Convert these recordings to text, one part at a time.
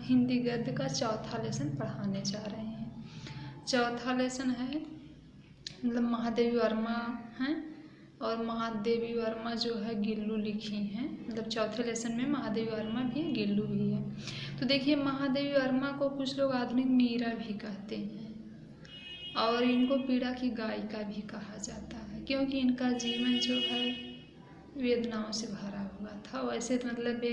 हिंदी गद्य का चौथा लेसन पढ़ाने जा रहे हैं। चौथा लेसन है मतलब महादेवी वर्मा हैं और महादेवी वर्मा जो है गिल्लू लिखी हैं। मतलब चौथे लेसन में महादेवी वर्मा भी है, गिल्लू भी है। तो देखिए महादेवी वर्मा को कुछ लोग आधुनिक मीरा भी कहते हैं और इनको पीड़ा की गायिका भी कहा जाता है, क्योंकि इनका जीवन जो है वेदनाओं से भरा हुआ था। वैसे तो मतलब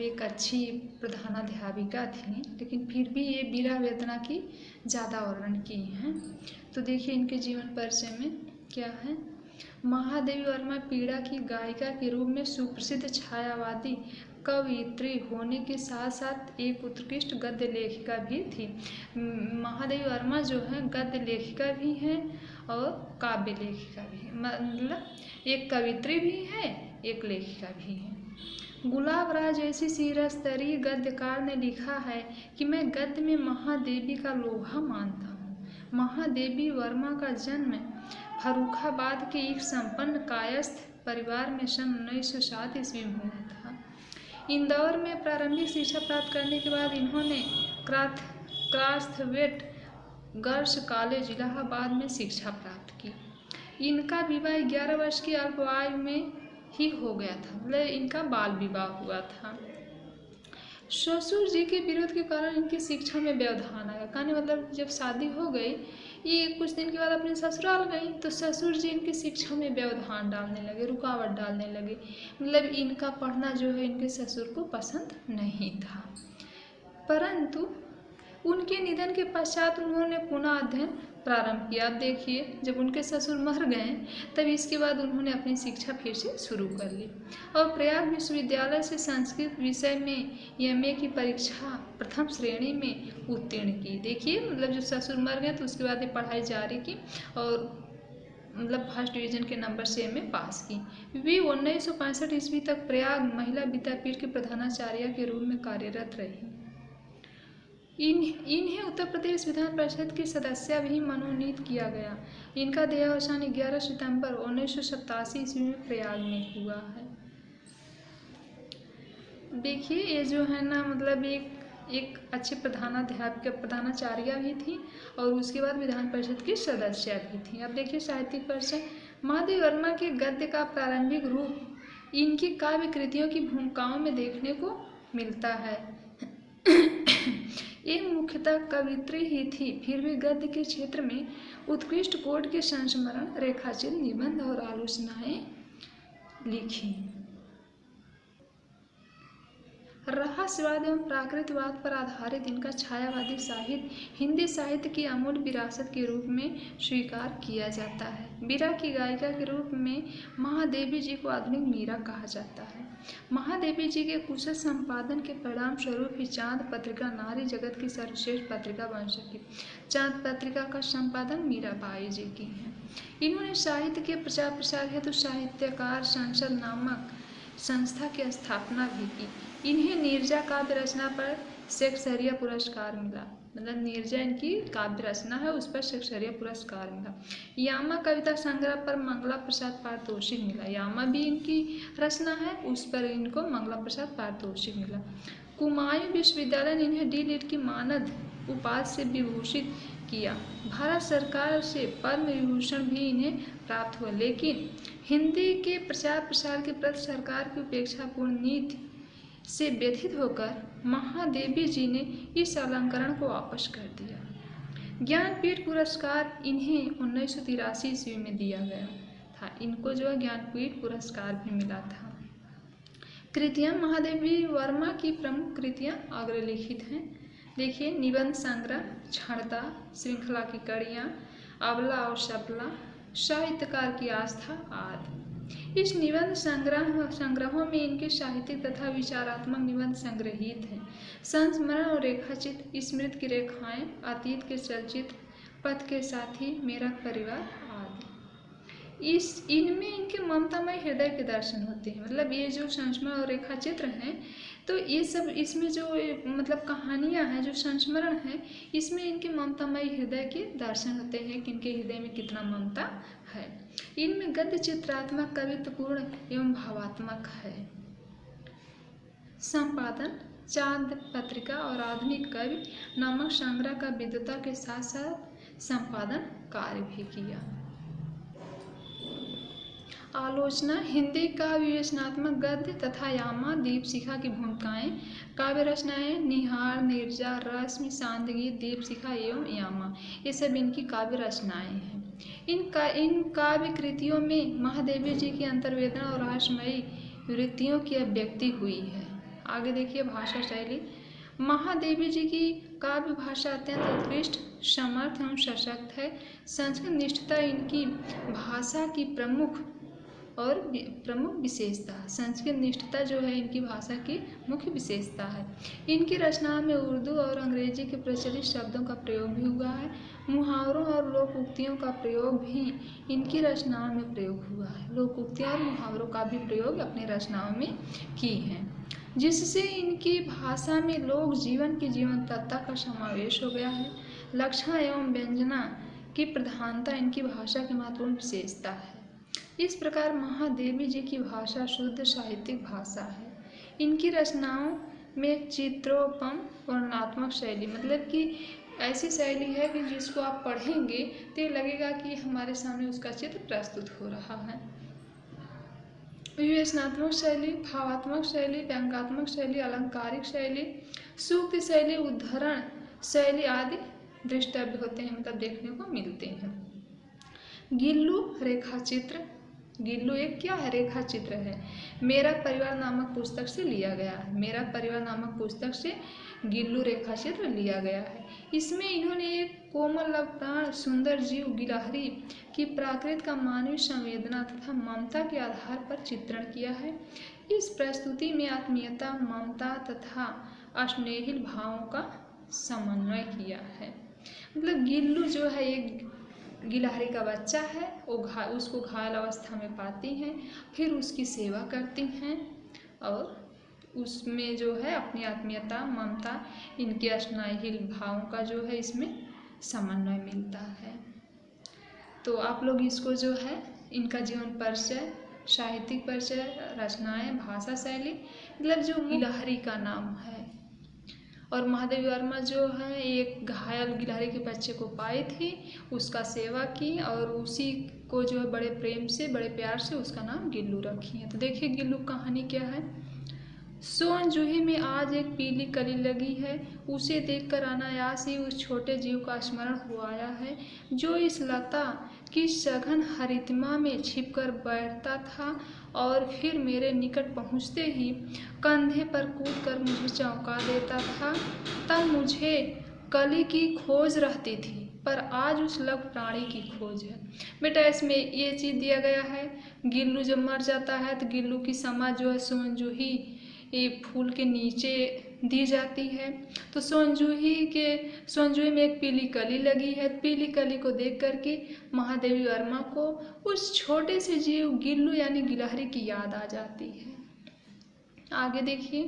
एक अच्छी प्रधानाध्यापिका थी, लेकिन फिर भी ये वीरा वेदना की ज़्यादा वर्णन की हैं। तो देखिए इनके जीवन परिचय में क्या है। महादेवी वर्मा पीड़ा की गायिका के रूप में सुप्रसिद्ध छायावादी कवयित्री होने के साथ साथ एक उत्कृष्ट गद्य लेखिका भी थी। महादेवी वर्मा जो है गद्य लेखिका भी हैं और काव्य लेखिका भी है, मतलब एक कवित्री भी है, एक लेखिका भी है। गुलाब राय जैसी शिरस्तरीय गद्यकार ने लिखा है कि मैं गद्य में महादेवी का लोहा मानता हूँ। महादेवी वर्मा का जन्म फर्रुखाबाद के एक संपन्न कायस्थ परिवार में सन 1907 ईस्वी में हुआ था। इंदौर में प्रारंभिक शिक्षा प्राप्त करने के बाद इन्होंने क्रास्थवेट गर्ल्स कॉलेज इलाहाबाद में शिक्षा प्राप्त की। इनका विवाह 11 वर्ष की अल्पायु में ही हो गया था, मतलब इनका बाल विवाह हुआ था। ससुर जी के विरोध के कारण इनकी शिक्षा में व्यवधान आया। कहने मतलब जब शादी हो गई, ये कुछ दिन के बाद अपने ससुराल गई तो ससुर जी इनकी शिक्षा में व्यवधान डालने लगे, रुकावट डालने लगे। मतलब इनका पढ़ना जो है इनके ससुर को पसंद नहीं था। परंतु उनके निधन के पश्चात उन्होंने पुनः अध्ययन प्रारंभ किया। अब देखिए जब उनके ससुर मर गए तब इसके बाद उन्होंने अपनी शिक्षा फिर से शुरू कर ली और प्रयाग विश्वविद्यालय से संस्कृत विषय में एमए की परीक्षा प्रथम श्रेणी में उत्तीर्ण की। देखिए मतलब जब ससुर मर गए तो उसके बाद ये पढ़ाई जारी की और मतलब फर्स्ट डिवीजन के नंबर से एमए पास की। वे 1965 ईस्वी तक प्रयाग महिला विद्यापीठ के प्रधानाचार्य के रूप में कार्यरत रही। इन्हें उत्तर प्रदेश विधान परिषद की सदस्य भी मनोनीत किया गया। इनका देहावसान 11 सितंबर 1987 ईस्वी में प्रयाग में हुआ है। देखिए ये जो है ना मतलब एक अच्छे प्रधानाचार्य भी थी और उसके बाद विधान परिषद की सदस्य भी थी। अब देखिए साहित्यिक परिचय। महादेवी वर्मा के गद्य का प्रारंभिक रूप इनकी काव्य कृतियों की भूमिकाओं में देखने को मिलता है। ये मुख्यतः कवित्री ही थी, फिर भी गद्य के क्षेत्र में उत्कृष्ट कोटि के संस्मरण, रेखाचित्र, निबंध और आलोचनाएं लिखी। रहस्यवाद एवं प्राकृतवाद पर आधारित इनका छायावादी साहित्य हिंदी साहित्य की अमूल्य विरासत के रूप में स्वीकार किया जाता है। वीरा की गायिका के रूप में महादेवी जी को आधुनिक मीरा कहा जाता है। महादेवी जी के कुशल संपादन के परिणाम स्वरूप ही चांद पत्रिका नारी जगत की सर्वश्रेष्ठ पत्रिका बन सकी। चांद पत्रिका का संपादन मीराबाई जी की है। इन्होंने साहित्य के प्रचार प्रसार हेतु साहित्यकार संसद नामक संस्था की स्थापना भी की। इन्हें नीरजा काव्य रचना पर शेक्सपियर पुरस्कार मिला। मतलब नीरजा इनकी काव्य रचना है, उस पर शेक्सपियर पुरस्कार मिला। यामा कविता संग्रह पर मंगला प्रसाद पारितोषिक मिला। यामा भी इनकी रचना है, उस पर इनको मंगला प्रसाद पारितोषिक मिला। कुमायूं विश्वविद्यालय ने इन्हें डी.लिट की मानद उपाधि से विभूषित किया। भारत सरकार से पद्म विभूषण भी इन्हें प्राप्त हुआ, लेकिन हिंदी के प्रचार प्रसार के प्रति सरकार की उपेक्षापूर्ण नीति से व्यथित होकर महादेवी जी ने इस अलंकरण को वापस कर दिया। ज्ञानपीठ पुरस्कार इन्हें 1983 ईस्वी में दिया गया था। इनको जो है ज्ञानपीठ पुरस्कार भी मिला था। कृतियाँ महादेवी वर्मा की प्रमुख कृतियाँ अग्रलिखित हैं। देखिए निबंध संग्रह, क्षणता, श्रृंखला की कड़ियाँ, अबला और सबला, साहित्यकार की आस्था आदि। इस निबंध संग्रहों में इनके साहित्यिक तथा विचारात्मक निबंध संग्रहित हैं। संस्मरण और रेखाचित्र, स्मृति की रेखाएं, अतीत के चलचित्र, पथ के साथी, मेरा परिवार आदि। इनमें इनके ममतामय हृदय के दर्शन होते हैं। मतलब ये जो संस्मरण और रेखाचित्र हैं तो ये सब इसमें जो मतलब कहानियाँ हैं, जो संस्मरण हैं, इसमें इनके ममतामय हृदय के दर्शन होते हैं कि इनके हृदय में कितना ममता है। इनमें गद्य चित्रात्मक, कवित्वपूर्ण एवं भावात्मक है। संपादन चांद पत्रिका और आधुनिक कवि नामक संग्रह का विद्वता के साथ साथ संपादन कार्य भी किया। आलोचना। हिंदी काव्य विवेचनात्मक गद्य तथा यामा, दीपशिखा की भूमिकाएं। काव्य रचनाएं निहार, नीरजा, रश्मि, सांदगी, दीपशिखा एवं यामा, ये सब इनकी काव्य रचनाएं हैं। इन काव्य कृतियों में महादेवी जी की अंतर्वेदना और रहस्यमयी वृत्तियों की अभिव्यक्ति हुई है। आगे देखिए भाषा शैली। महादेवी जी की काव्य भाषा अत्यंत उत्कृष्ट, समर्थ एवं सशक्त है। संस्कृत निष्ठता इनकी भाषा की प्रमुख विशेषता। संस्कृत निष्ठता जो है इनकी भाषा की मुख्य विशेषता है। इनकी रचनाओं में उर्दू और अंग्रेजी के प्रचलित शब्दों का प्रयोग भी हुआ है। मुहावरों और लोक उक्तियों का प्रयोग भी इनकी रचनाओं में प्रयोग हुआ है। लोक उक्तियों और मुहावरों का भी प्रयोग अपनी रचनाओं में की हैं, जिससे इनकी भाषा में लोक जीवन की जीवन तत्ता का समावेश हो गया है। लक्षण एवं व्यंजना की प्रधानता इनकी भाषा की महत्वपूर्ण विशेषता है। इस प्रकार महादेवी जी की भाषा शुद्ध साहित्यिक भाषा है। इनकी रचनाओं में चित्रोपम वर्णनात्मक शैली, मतलब कि ऐसी शैली है कि जिसको आप पढ़ेंगे तो ये लगेगा कि हमारे सामने उसका चित्र प्रस्तुत हो रहा है। विवेचनात्मक शैली, भावात्मक शैली, व्यंग्यात्मक शैली, अलंकारिक शैली, सूक्ति शैली, उद्धरण शैली आदि दृष्टव्य होते हैं, मतलब देखने को मिलते हैं। गिल्लू रेखा चित्र। गिल्लू एक क्या है? रेखा चित्र है। मेरा परिवार नामक पुस्तक से लिया गया है। मेरा परिवार नामक पुस्तक से गिल्लू रेखा चित्र लिया गया है। इसमें इन्होंने एक कोमल प्राण सुंदर जीव गिलहरी की प्राकृत का मानवीय संवेदना तथा ममता के आधार पर चित्रण किया है। इस प्रस्तुति में आत्मीयता, ममता तथा स्नेहिल भावों का समन्वय किया है। मतलब गिल्लू जो है एक गिलहरी का बच्चा है, वो उसको घायल अवस्था में पाती हैं, फिर उसकी सेवा करती हैं और उसमें जो है अपनी आत्मीयता, ममता, इनके स्नेहिल भावों का जो है इसमें समन्वय मिलता है। तो आप लोग इसको जो है इनका जीवन परिचय, साहित्यिक परिचय, रचनाएं, भाषा शैली, मतलब जो गिलहरी का नाम है और महादेवी वर्मा जो है एक घायल गिलहरी के बच्चे को पाई थी, उसका सेवा की और उसी को जो है बड़े प्रेम से, बड़े प्यार से उसका नाम गिल्लू रखी है। तो देखिए गिल्लू कहानी क्या है। सोन जूही में आज एक पीली कली लगी है, उसे देखकर अनायास ही उस छोटे जीव का स्मरण हो आया है जो इस लता की सघन हरितमा में छिपकर बैठता था और फिर मेरे निकट पहुंचते ही कंधे पर कूदकर मुझे चौंका देता था। तब मुझे कली की खोज रहती थी, पर आज उस लघु प्राणी की खोज है। बेटा इसमें ये चीज़ दिया गया है, गिल्लू जब मर जाता है तो गिल्लू की समाधि जो है सोन जूही ये फूल के नीचे दी जाती है। तो सोन जूही में एक पीली कली लगी है। पीली कली को देख करके महादेवी वर्मा को उस छोटे से जीव गिल्लू यानी गिलहरी की याद आ जाती है। आगे देखिए।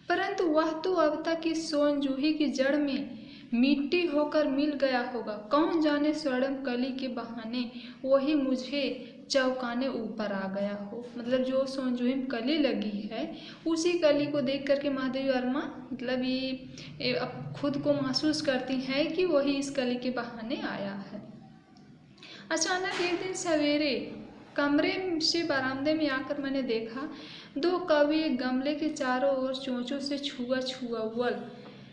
परंतु वह तो अब तक इस सोन जूही की जड़ में मिट्टी होकर मिल गया होगा। कौन जाने स्वर्ण कली के बहाने वही मुझे चौंकाने ऊपर आ गया हो। मतलब जो सोन जूही में कली लगी है उसी कली को देख करके महादेवी वर्मा मतलब ये अब खुद को महसूस करती हैं कि वही इस कली के बहाने आया है। अचानक एक दिन सवेरे कमरे से बरामदे में आकर मैंने देखा दो कौवे गमले के चारों ओर चोंचों से छुआ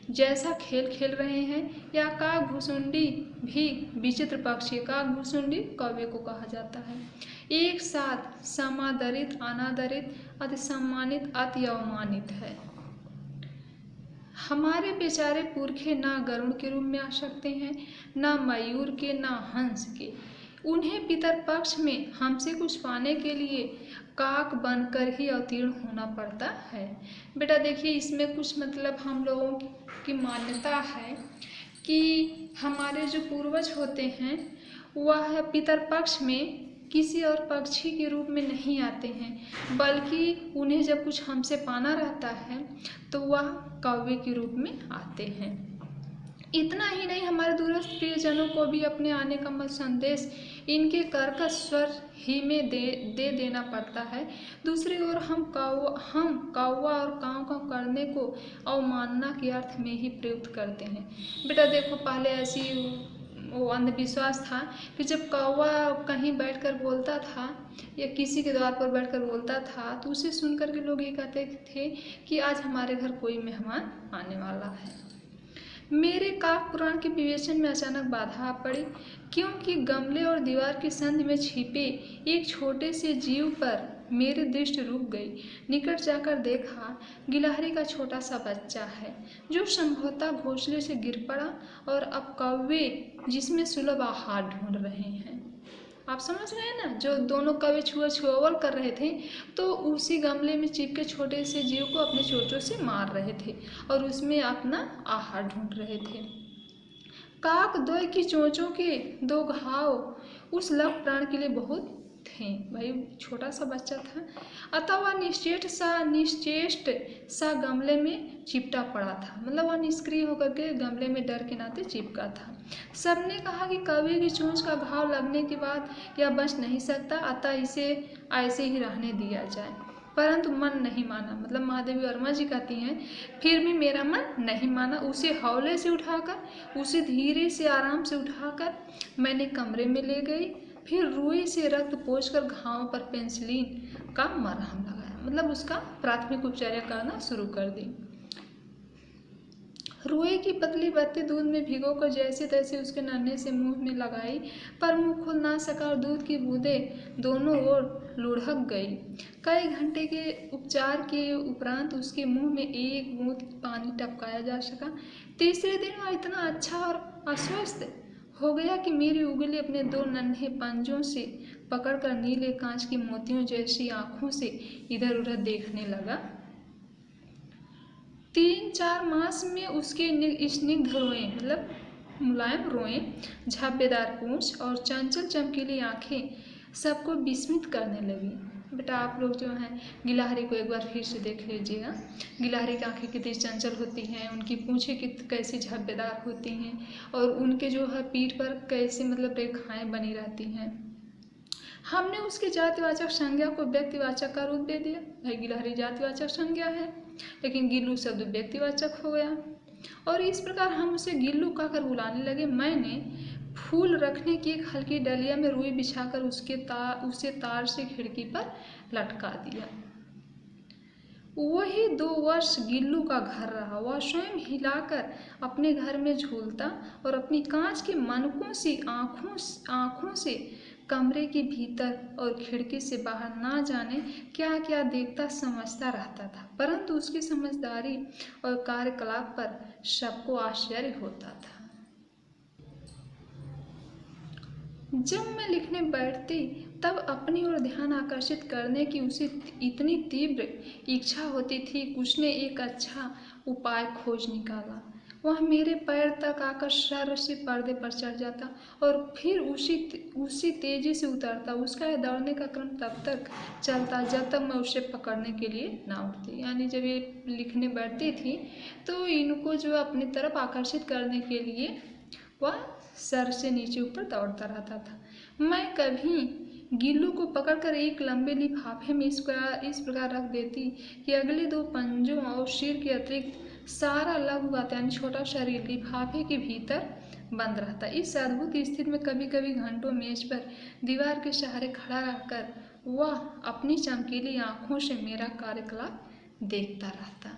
जैसा खेल खेल रहे हैं। या काकभुसुंडी भी विचित्र पक्षी, काकभुसुंडी कौवे को कहा जाता है, एक साथ समादरित, अनादरित, अति सम्मानित, अति अवमानित है। हमारे बेचारे पुरखे ना गरुड़ के रूप में आ सकते हैं, ना मयूर के, ना हंस के। उन्हें पितर पक्ष में हमसे कुछ पाने के लिए काक बनकर ही अवतीर्ण होना पड़ता है। बेटा देखिए इसमें कुछ मतलब हम लोगों की मान्यता है कि हमारे जो पूर्वज होते हैं वह पितर पक्ष में किसी और पक्षी के रूप में नहीं आते हैं, बल्कि उन्हें जब कुछ हमसे पाना रहता है तो वह कौवे के रूप में आते हैं। इतना ही नहीं, हमारे दूरस्थ प्रियजनों को भी अपने आने का मत संदेश इनके कर्कश स्वर ही में दे देना पड़ता है। दूसरी ओर हम कौवा और काँव काँव करने को अवमानना के अर्थ में ही प्रयुक्त करते हैं। बेटा देखो, पहले ऐसी वो अंधविश्वास था कि जब कौवा कहीं बैठकर बोलता था या किसी के द्वार पर बैठकर बोलता था तो उसे सुनकर के लोग ये कहते थे कि आज हमारे घर कोई मेहमान आने वाला है। मेरे काक पुराण के विवेचन में अचानक बाधा आ पड़ी, क्योंकि गमले और दीवार की संधि में छिपे एक छोटे से जीव पर मेरी दृष्टि रुक गई। निकट जाकर देखा, गिलहरी का छोटा सा बच्चा है जो संभवतः घोंसले से गिर पड़ा और अब कौवे जिसमें सुलभ आहार ढूंढ रहे हैं। आप समझ रहे हैं ना, जो दोनों कौवे छुआछुआवल कर रहे थे तो उसी गमले में चिपके छोटे से जीव को अपने चोंचों से मार रहे थे और उसमें अपना आहार ढूंढ रहे थे। काक द्वय की चोंचों के 2 घाव उस लव प्राण के लिए बहुत थे। भाई छोटा सा बच्चा था, अतः वह निश्चेष्ट सा गमले में चिपटा पड़ा था। मतलब वह निष्क्रिय होकर के गमले में डर के नाते चिपका था। सबने कहा कि कौवे की चोंच का घाव लगने के बाद यह बच नहीं सकता, अतः इसे ऐसे ही रहने दिया जाए। परंतु मन नहीं माना। मतलब महादेवी वर्मा जी कहती हैं, फिर भी मेरा मन नहीं माना। उसे हौले से उठाकर, उसे धीरे से आराम से उठाकर मैंने कमरे में ले गई। फिर रुई से रक्त पोंछकर घाव पर पेंसिलिन का मरहम लगाया। मतलब उसका प्राथमिक उपचार करना शुरू कर दी। रुई की पतली बत्ती दूध में भिगोकर जैसे तैसे उसके नन्हे से मुंह में लगाई, पर मुंह खुल ना सका और दूध की बूंदें दोनों ओर लुढ़क गई। कई घंटे के उपचार के उपरांत उसके मुंह में एक बूंद पानी टपकाया जा सका। तीसरे दिन वह इतना अच्छा और अस्वस्थ हो गया कि मेरी उंगली अपने 2 नन्हे पंजों से पकड़कर नीले कांच की मोतियों जैसी आंखों से इधर उधर देखने लगा। 3-4 मास में उसके स्निग्ध रोएं, मतलब मुलायम रोएं, झब्बेदार पूंछ और चंचल चमकीली आंखें सबको विस्मित करने लगी। बेटा आप लोग जो हैं गिलहरी को एक बार फिर से देख लीजिएगा। गिलहरी की आंखें कितनी चंचल होती हैं, उनकी पूंछें कैसी झब्बेदार होती हैं और उनके जो है पीठ पर कैसे मतलब रेखाएं बनी रहती हैं। हमने उसके जातिवाचक संज्ञा को व्यक्तिवाचक का रूप दे दिया। भाई गिलहरी जातिवाचक संज्ञा है, लेकिन गिल्लू शब्द व्यक्तिवाचक हो गया और इस प्रकार हम उसे गिल्लू कहकर बुलाने लगे। मैंने फूल रखने की एक हल्की डलिया में रुई बिछाकर उसे तार से खिड़की पर लटका दिया। वही 2 वर्ष गिल्लू का घर रहा। वह स्वयं हिलाकर अपने घर में झूलता और अपनी कांच के मनकों सी आँखों से कमरे के भीतर और खिड़की से बाहर ना जाने क्या क्या देखता समझता रहता था, परंतु उसकी समझदारी और कार्यकलाप पर सबको आश्चर्य होता था। जब मैं लिखने बैठती तब अपनी ओर ध्यान आकर्षित करने की उसे इतनी तीव्र इच्छा होती थी कि उसने एक अच्छा उपाय खोज निकाला। वह मेरे पैर तक आकर सर से पर्दे पर चढ़ जाता और फिर उसी तेजी से उतरता। उसका यह दौड़ने का क्रम तब तक चलता जब तक मैं उसे पकड़ने के लिए ना उठती। यानी जब ये लिखने बैठती थी तो इनको जो अपनी तरफ आकर्षित करने के लिए वह सर से नीचे ऊपर दौड़ता रहता था। मैं कभी गिल्लू को पकड़कर एक लंबे लिफाफे में इस प्रकार रख देती कि अगले 2 पंजों और सिर के अतिरिक्त सारा लघुगत यानी छोटा शरीर लिफाफे के भीतर बंद रहता। इस अद्भुत स्थिति में कभी कभी घंटों मेज पर दीवार के सहारे खड़ा रहकर वह अपनी चमकीली आंखों से मेरा कार्यकलाप देखता रहता।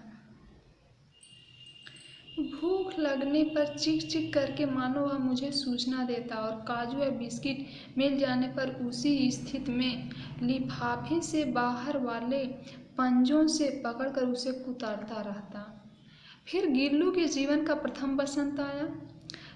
भूख लगने पर चीख चीख करके मानो वह मुझे सूचना देता और काजू या बिस्किट मिल जाने पर उसी स्थिति में लिफाफे से बाहर वाले पंजों से पकड़कर उसे कुतरता रहता। फिर गिल्लू के जीवन का प्रथम बसंत आया।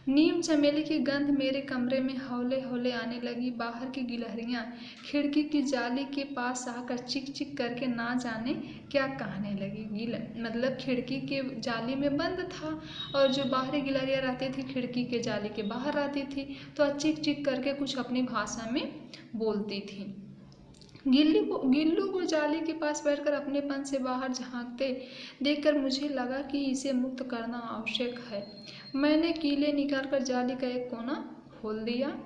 नीम चमेली की गंध मेरे कमरे में हौले हौले आने लगी। बाहर की गिलहरियां खिड़की की जाली के पास आकर चिक चिक करके ना जाने क्या कहने लगी। मतलब खिड़की के जाली में बंद था और जो बाहरी गिलहरियां रहती थी खिड़की के जाली के बाहर रहती थी तो चिक चिक करके कुछ अपनी भाषा में बोलती थी। गिल्लू को जाली के पास बैठकर अपनेपन से बाहर झांकते देखकर मुझे लगा कि इसे मुक्त करना आवश्यक है। मैंने कीले निकालकर जाली का एक कोना खोल दिया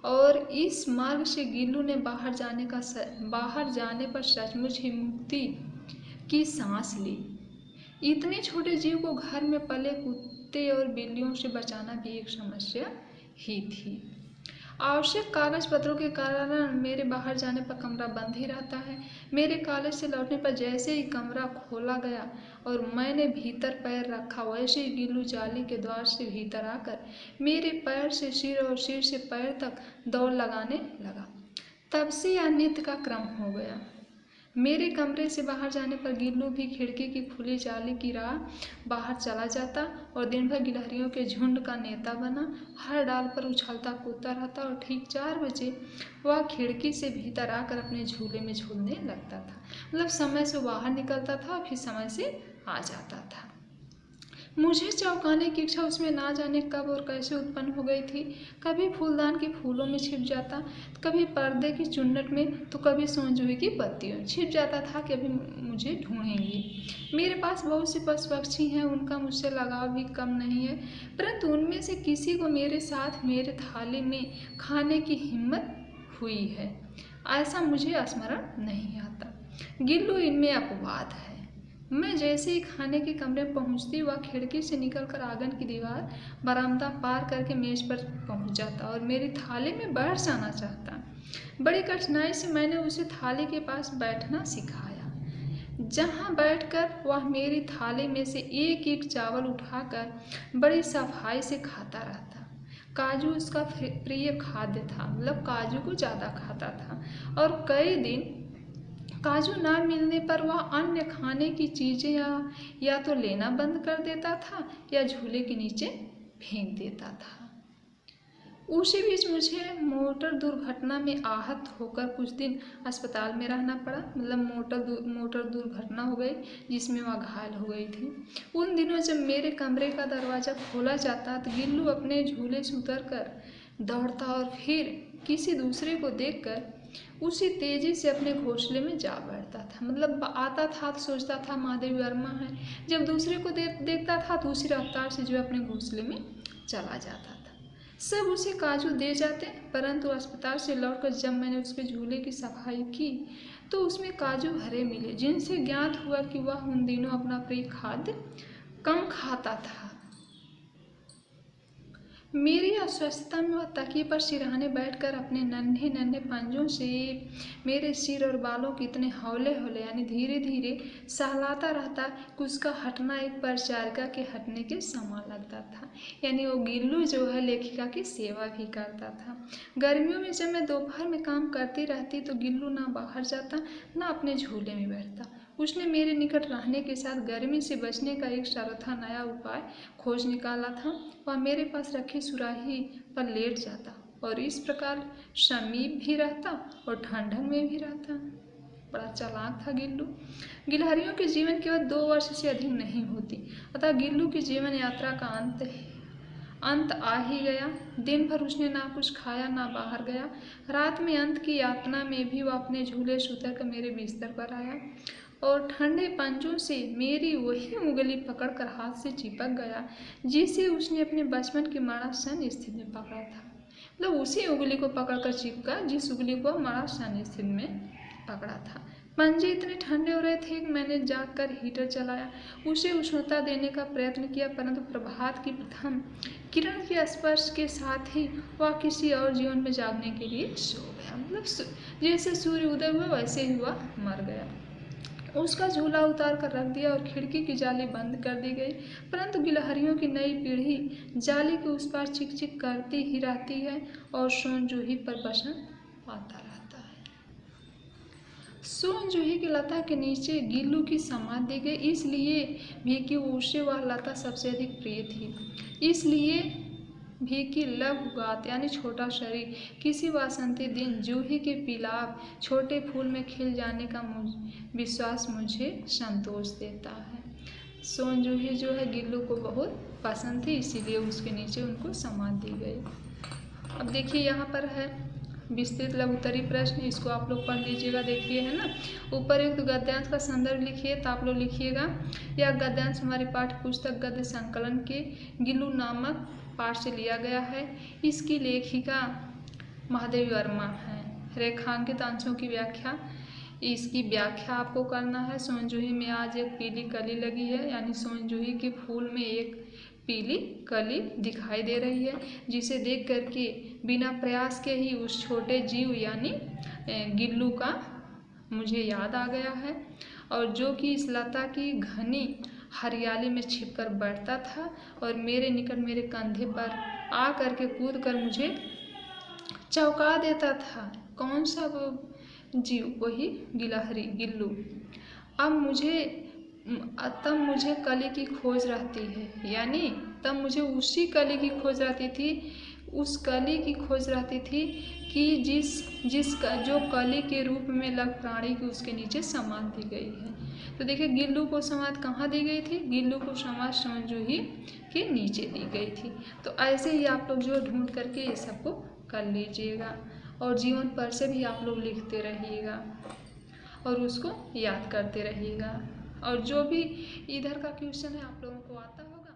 और इस मार्ग से गिल्लू ने बाहर जाने पर सचमुच ही मुक्ति की सांस ली। इतने छोटे जीव को घर में पले कुत्ते और बिल्लियों से बचाना भी एक समस्या ही थी। आवश्यक कागज पत्रों के कारण मेरे बाहर जाने पर कमरा बंद ही रहता है। मेरे कॉलेज से लौटने पर जैसे ही कमरा खोला गया और मैंने भीतर पैर रखा, वैसे ही गिल्लू जाली के द्वार से भीतर आकर मेरे पैर से सिर और सिर से पैर तक दौड़ लगाने लगा। तब से यह नित्य का क्रम हो गया। मेरे कमरे से बाहर जाने पर गिल्लू भी खिड़की की खुली जाली की राह बाहर चला जाता और दिन भर गिलहरियों के झुंड का नेता बना हर डाल पर उछलता कूदता रहता और ठीक 4 बजे वह खिड़की से भीतर आकर अपने झूले में झूलने लगता था। मतलब समय से बाहर निकलता था फिर समय से आ जाता था। मुझे चौंकाने की इच्छा उसमें ना जाने कब और कैसे उत्पन्न हो गई थी। कभी फूलदान के फूलों में छिप जाता, कभी पर्दे की चुन्नट में, तो कभी सोनजूही की पत्तियों में छिप जाता था कि अभी मुझे ढूंढेंगी। मेरे पास बहुत से पशु पक्षी हैं, उनका मुझसे लगाव भी कम नहीं है, परंतु उनमें से किसी को मेरे साथ मेरे थाली में खाने की हिम्मत हुई है, ऐसा मुझे स्मरण नहीं आता। गिल्लू इनमें अपवाद है। मैं जैसे ही खाने के कमरे में पहुंचती, वह खिड़की से निकलकर आंगन की दीवार बरामदा पार करके मेज पर पहुंच जाता और मेरी थाली में बैठ जाना चाहता। बड़ी कठिनाई से मैंने उसे थाली के पास बैठना सिखाया, जहां बैठकर वह मेरी थाली में से एक एक चावल उठाकर बड़ी सफाई से खाता रहता। काजू उसका प्रिय खाद्य था, मतलब काजू को ज़्यादा खाता था और कई दिन काजू ना मिलने पर वह अन्य खाने की चीज़ें या तो लेना बंद कर देता था या झूले के नीचे फेंक देता था। उसी बीच मुझे मोटर दुर्घटना में आहत होकर कुछ दिन अस्पताल में रहना पड़ा। मतलब मोटर दुर्घटना हो गई जिसमें वह घायल हो गई थी। उन दिनों जब मेरे कमरे का दरवाज़ा खोला जाता तो गिल्लू अपने झूले से उतरकर दौड़ता और फिर किसी दूसरे को देखकर उसी तेजी से अपने घोंसले में जा बैठता था। मतलब आता था तो सोचता था महादेव वर्मा है, जब दूसरे को देखता था तो उसी रफ्तार से जो अपने घोंसले में चला जाता था। सब उसे काजू दे जाते, परंतु अस्पताल से लौटकर जब मैंने उसके झूले की सफाई की तो उसमें काजू भरे मिले, जिनसे ज्ञात हुआ कि वह उन दिनों अपना प्रिय खाद्य कम खाता था। मेरी अस्वस्थता में वह तकिए पर सिरहाने बैठकर अपने नन्हे नन्हे पंजों से मेरे सिर और बालों को इतने हौले हौले यानी धीरे धीरे सहलाता रहता कि उसका हटना एक परिचारिका के हटने के समान लगता था। यानी वो गिल्लू जो है लेखिका की सेवा भी करता था। गर्मियों में जब मैं दोपहर में काम करती रहती तो गिल्लू ना बाहर जाता ना अपने झूले में बैठता। उसने मेरे निकट रहने के साथ गर्मी से बचने का एक सर्वथा नया उपाय खोज निकाला था। वह मेरे पास रखी सुराही पर लेट जाता और इस प्रकार समीप भी रहता और ठंडक में भी रहता। बड़ा चालाक था गिल्लू। गिलहरियों के जीवन केवल 2 वर्ष से अधिक नहीं होती, अतः गिल्लू की जीवन यात्रा का अंत आ ही गया। दिन भर उसने ना कुछ खाया ना बाहर गया। रात में अंत की यातना में भी वह अपने झूले से उतरकर मेरे बिस्तर पर आया और ठंडे पंजों से मेरी वही उंगली पकड़कर हाथ से चिपक गया जिसे उसने अपने बचपन की मरासन स्थिति में पकड़ा था। मतलब उसी उंगली को पकड़कर चिपका जिस उंगली को मरासन स्थिति में पकड़ा था। पंजे इतने ठंडे हो रहे थे कि मैंने जाकर हीटर चलाया, उसे उष्णता देने का प्रयत्न किया, परंतु प्रभात की प्रथम किरण के स्पर्श के साथ ही वह किसी और जीवन में जागने के लिए सो गया। मतलब जैसे सूर्य उदय हुआ वैसे ही वह मर गया। उसका झूला उतार कर रख दिया और खिड़की की जाली बंद कर दी गई, परंतु गिलहरियों की नई पीढ़ी जाली के उस पार चिक चिक करती ही रहती है और सोनजूही पर बसंत आता रहता है। सोनजूही की लता के नीचे गिल्लू की समाधि दी गई, इसलिए भी कि उसे वह लता सबसे अधिक प्रिय थी। इसलिए भी कि लघु गात यानी छोटा शरीर किसी वासंती दिन जूही के पिलाव छोटे फूल में खिल जाने का विश्वास मुझे संतोष देता है। सोनजूही जो है गिल्लू को बहुत पसंद थी, इसीलिए उसके नीचे उनको समाधि दी गई। अब देखिए यहाँ पर है विस्तृत लघुत्तरीय प्रश्न, इसको आप लोग पढ़ लीजिएगा। देखिए है ना, ऊपर एक गद्यांश का संदर्भ लिखिए, तो आप लोग लिखिएगा यह गद्यांश हमारी पाठ्य पुस्तक गद्य संकलन के गिल्लू नामक पाठ से लिया गया है। इसकी लेखिका महादेवी वर्मा है। रेखांकित अंशों की व्याख्या, इसकी व्याख्या आपको करना है। सोनजूही में आज एक पीली कली लगी है, यानी सोनजूही के फूल में एक पीली कली दिखाई दे रही है, जिसे देख करके बिना प्रयास के ही उस छोटे जीव यानी गिल्लू का मुझे याद आ गया है, और जो कि इस लता की घनी हरियाली में छिपकर बैठता था और मेरे निकट मेरे कंधे पर आ करके कूद कर मुझे चौंका देता था। कौन सा वो जीव? वही गिलहरी, गिल्लू। तब मुझे कली की खोज रहती है, यानी तब मुझे उसी कली की खोज रहती थी, उस कली की खोज रहती थी कि जो कली के रूप में लग प्राणी की उसके नीचे समाध दी गई है। तो देखिए, गिल्लू को समाध कहाँ दी गई थी? गिल्लू को समाध सोनजूही के नीचे दी गई थी। तो ऐसे ही आप लोग जो ढूंढ करके ये सबको कर लीजिएगा, और जीवन पर से भी आप लोग लिखते रहिएगा और उसको याद करते रहिएगा। और जो भी इधर का क्वेश्चन है आप लोगों को आता होगा।